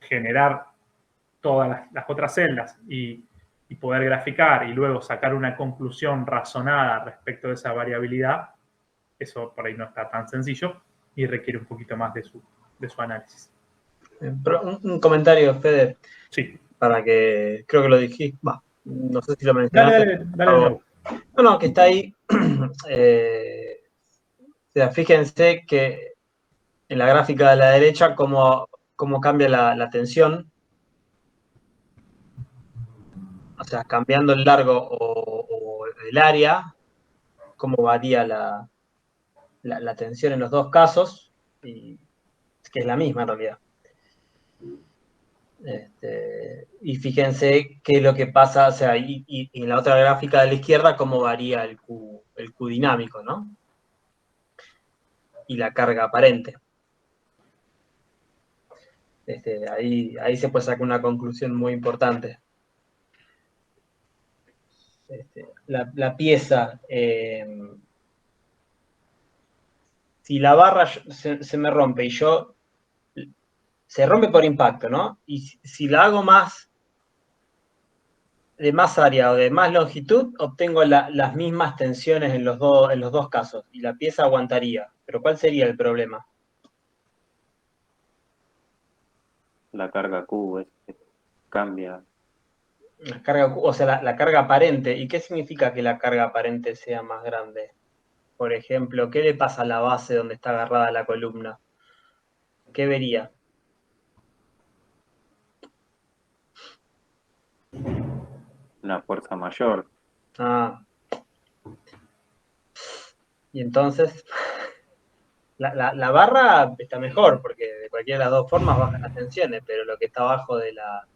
[SPEAKER 1] generar todas las otras celdas y poder graficar y luego sacar una conclusión razonada respecto de esa variabilidad, eso por ahí no está tan sencillo y requiere un poquito más de su análisis.
[SPEAKER 7] Un comentario, Fede.
[SPEAKER 1] Sí.
[SPEAKER 7] Para que, creo que lo dijiste, no sé si lo mencionaste.
[SPEAKER 1] Dale.
[SPEAKER 7] No, que está ahí. O sea, fíjense que en la gráfica de la derecha cómo cambia la tensión. O sea, cambiando el largo o el área, cómo varía la tensión en los dos casos, y que es la misma en realidad. Y fíjense qué es lo que pasa, o sea, y en la otra gráfica de la izquierda, cómo varía el Q dinámico, ¿no? Y la carga aparente. Ahí se puede sacar una conclusión muy importante. La pieza, si la barra se me rompe y se rompe por impacto, ¿no? Y si la hago de más área o de más longitud, obtengo las mismas tensiones en los dos casos y la pieza aguantaría. Pero ¿cuál sería el problema?
[SPEAKER 6] La carga Q cambia.
[SPEAKER 7] La carga, o sea, la carga aparente. ¿Y qué significa que la carga aparente sea más grande? Por ejemplo, ¿qué le pasa a la base donde está agarrada la columna? ¿Qué vería?
[SPEAKER 6] Una fuerza mayor.
[SPEAKER 7] Ah, Y entonces, la barra está mejor, porque de cualquiera de las dos formas bajan las tensiones, pero lo que está abajo de la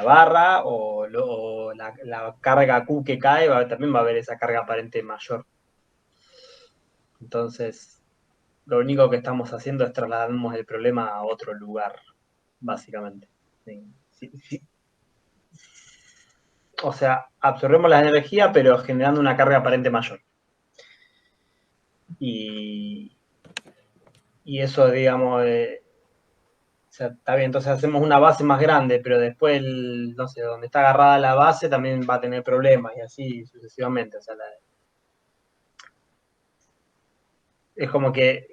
[SPEAKER 7] barra o la carga Q que cae, también va a haber esa carga aparente mayor. Entonces, lo único que estamos haciendo es trasladamos el problema a otro lugar, básicamente. Sí. O sea, absorbemos la energía, pero generando una carga aparente mayor. Y eso, digamos, o sea, está bien, entonces hacemos una base más grande, pero después, no sé, donde está agarrada la base también va a tener problemas y así sucesivamente. O sea, es como que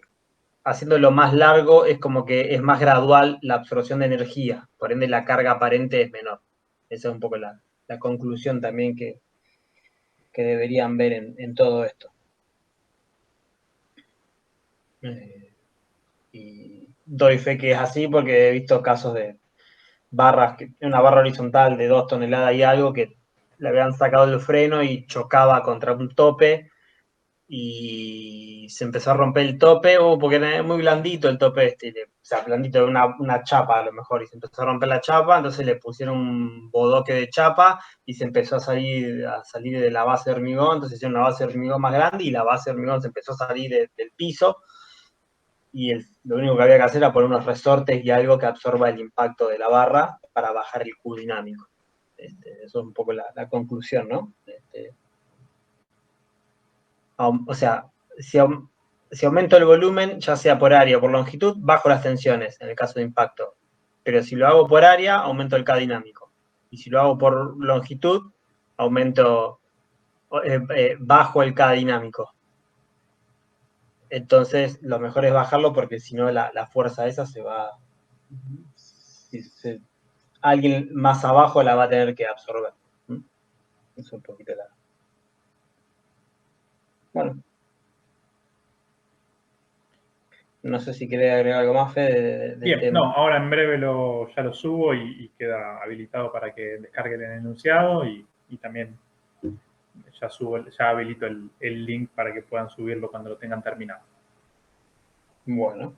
[SPEAKER 7] haciéndolo más largo es como que es más gradual la absorción de energía, por ende la carga aparente es menor. Esa es un poco la conclusión también que deberían ver en todo esto. Y doy fe que es así porque he visto casos de barras, una barra horizontal de 2 toneladas y algo que le habían sacado el freno y chocaba contra un tope y se empezó a romper el tope, porque era muy blandito el tope o sea, blandito, una chapa a lo mejor, y se empezó a romper la chapa, entonces le pusieron un bodoque de chapa y se empezó a salir de la base de hormigón, entonces hicieron una base de hormigón más grande y la base de hormigón se empezó a salir del piso y lo único que había que hacer era poner unos resortes y algo que absorba el impacto de la barra para bajar el Q dinámico. Eso es un poco la conclusión, ¿no? O sea, si aumento el volumen, ya sea por área o por longitud, bajo las tensiones en el caso de impacto. Pero si lo hago por área, aumento el K dinámico. Y si lo hago por longitud, bajo el K dinámico. Entonces, lo mejor es bajarlo porque si no, la fuerza esa se va. Alguien más abajo la va a tener que absorber. Eso es un poquito la. Bueno. No sé si querés agregar algo más, Fede, del
[SPEAKER 1] Bien,
[SPEAKER 7] tema.
[SPEAKER 1] no, ahora en breve ya lo subo y queda habilitado para que descarguen el enunciado y también ya habilito el link para que puedan subirlo cuando lo tengan terminado.
[SPEAKER 7] Bueno,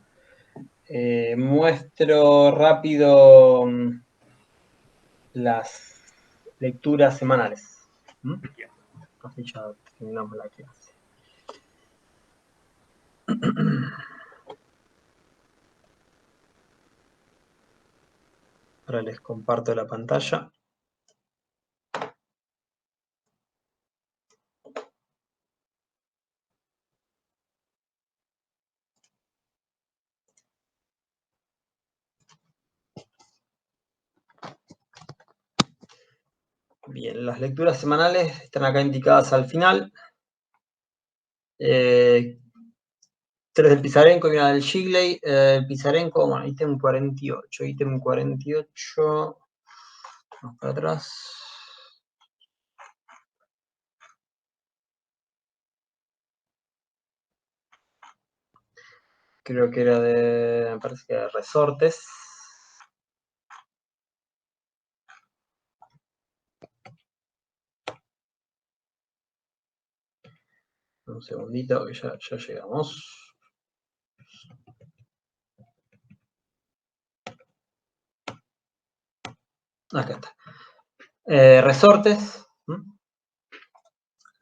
[SPEAKER 7] muestro rápido las lecturas semanales.
[SPEAKER 1] Bien.
[SPEAKER 7] Así ya terminamos la clase. Ahora les comparto la pantalla. Bien, las lecturas semanales están acá indicadas al final. 3 del Pisarenko y una del Shigley. El Pisarenko, bueno, ítem 48. Ítem 48. Vamos para atrás. Creo que era me parece que era de resortes. Un segundito que ya llegamos. Acá está. Resortes.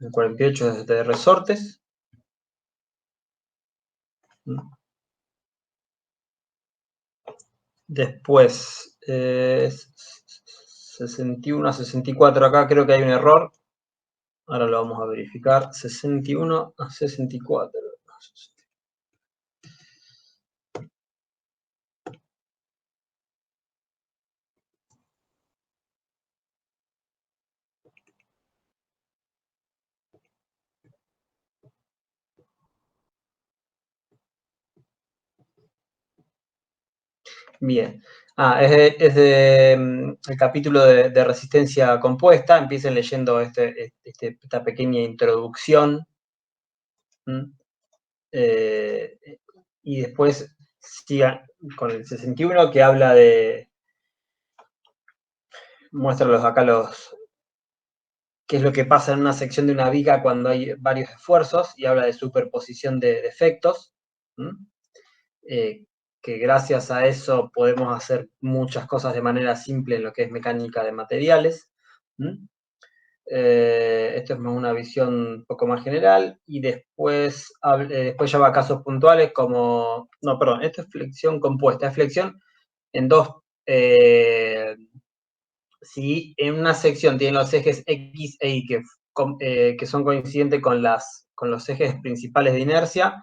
[SPEAKER 7] El 48 es de resortes. Después, 61 a 64, acá creo que hay un error. Ahora lo vamos a verificar. 61 a 64. Bien. Es de el capítulo de resistencia compuesta. Empiecen leyendo esta pequeña introducción. Y después sigan con el 61 que habla de. Muéstralos acá qué es lo que pasa en una sección de una viga cuando hay varios esfuerzos, y habla de superposición de efectos, que gracias a eso podemos hacer muchas cosas de manera simple en lo que es mecánica de materiales. Esto es una visión un poco más general, y después ya va a casos puntuales como, no, perdón, esto es flexión compuesta, es flexión en dos, si en una sección tienen los ejes X e Y que son coincidentes con los ejes principales de inercia,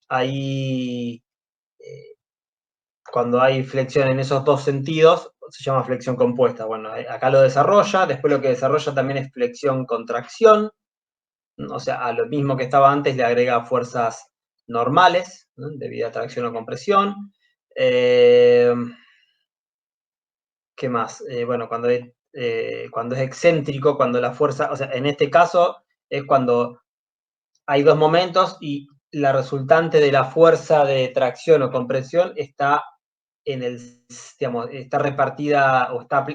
[SPEAKER 7] ahí cuando hay flexión en esos dos sentidos, se llama flexión compuesta. Bueno, acá lo desarrolla, después lo que desarrolla también es flexión-contracción, o sea, a lo mismo que estaba antes le agrega fuerzas normales, ¿no? Debido a tracción o compresión. ¿Qué más? Bueno, cuando es excéntrico, cuando la fuerza, o sea, en este caso es cuando hay dos momentos y la resultante de la fuerza de tracción o compresión está está repartida o está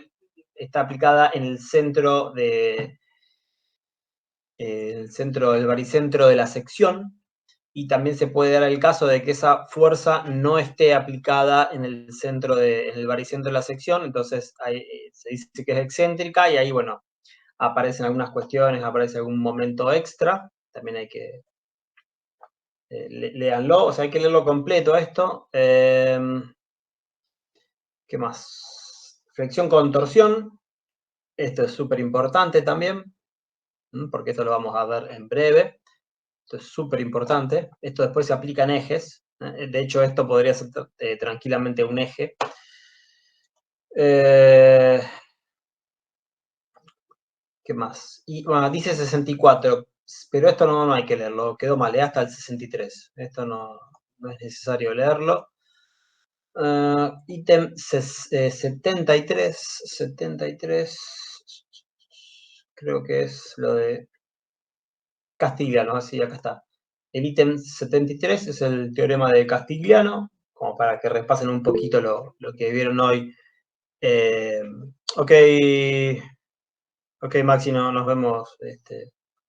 [SPEAKER 7] aplicada en el centro del baricentro de la sección, y también se puede dar el caso de que esa fuerza no esté aplicada en el baricentro de la sección, entonces se dice que es excéntrica, y ahí, bueno, aparecen algunas cuestiones, aparece algún momento extra, también hay que léanlo, o sea, hay que leerlo completo esto. ¿Qué más? Flexión con torsión. Esto es súper importante también, porque esto lo vamos a ver en breve. Esto es súper importante. Esto después se aplica en ejes. De hecho, esto podría ser tranquilamente un eje. ¿Qué más? Y bueno, dice 64, pero esto no hay que leerlo. Quedó mal, hasta el 63. Esto no es necesario leerlo. Ítem 73, creo que es lo de Castigliano, así, acá está. El ítem 73 es el teorema de Castigliano, como para que repasen un poquito lo que vieron hoy. Ok, Maxi, nos vemos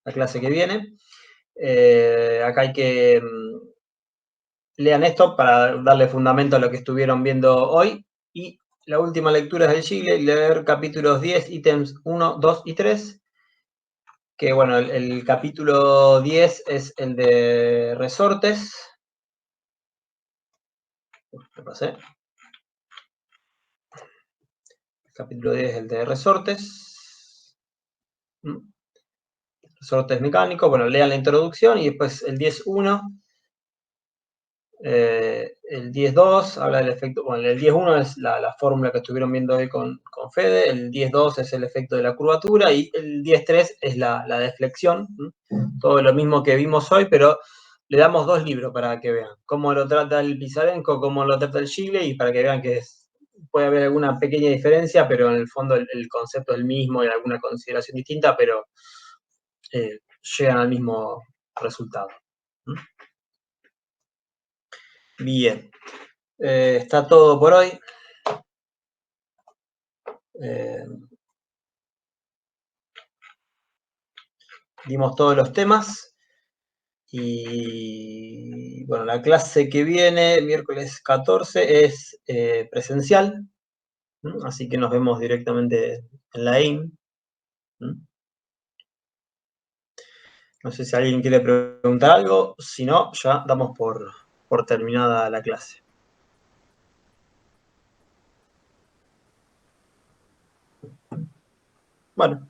[SPEAKER 7] la clase que viene. Acá hay que lean esto para darle fundamento a lo que estuvieron viendo hoy, y la última lectura es del Gigle, leer capítulos 10, ítems 1, 2 y 3, que bueno, el capítulo 10 es el de resortes. ¿Qué pasé? El capítulo 10 es el de resortes. Resortes mecánicos, bueno, lean la introducción, y después el 10.1. El 10.2 habla del efecto, bueno, el 10.1 es la fórmula que estuvieron viendo hoy con Fede, el 10.2 es el efecto de la curvatura, y el 10.3 es la deflexión. Todo lo mismo que vimos hoy, pero le damos dos libros para que vean cómo lo trata el Pisarenko, cómo lo trata el Gigle, y para que vean que puede haber alguna pequeña diferencia, pero en el fondo el concepto es el mismo y alguna consideración distinta, pero llegan al mismo resultado. Bien, está todo por hoy. Dimos todos los temas, y bueno, la clase que viene, miércoles 14, es presencial, así que nos vemos directamente en la EIM. No sé si alguien quiere preguntar algo, si no, ya damos por terminada la clase. Bueno.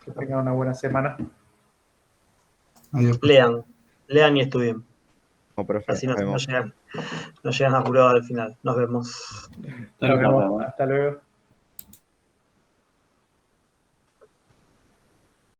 [SPEAKER 1] Que tengan una buena semana.
[SPEAKER 8] Adiós.
[SPEAKER 7] Lean y estudien.
[SPEAKER 5] No, profe,
[SPEAKER 7] Así
[SPEAKER 5] nos
[SPEAKER 7] no
[SPEAKER 5] vemos.
[SPEAKER 7] llegan apurados al final. Nos vemos.
[SPEAKER 1] Nos vemos. Hasta luego.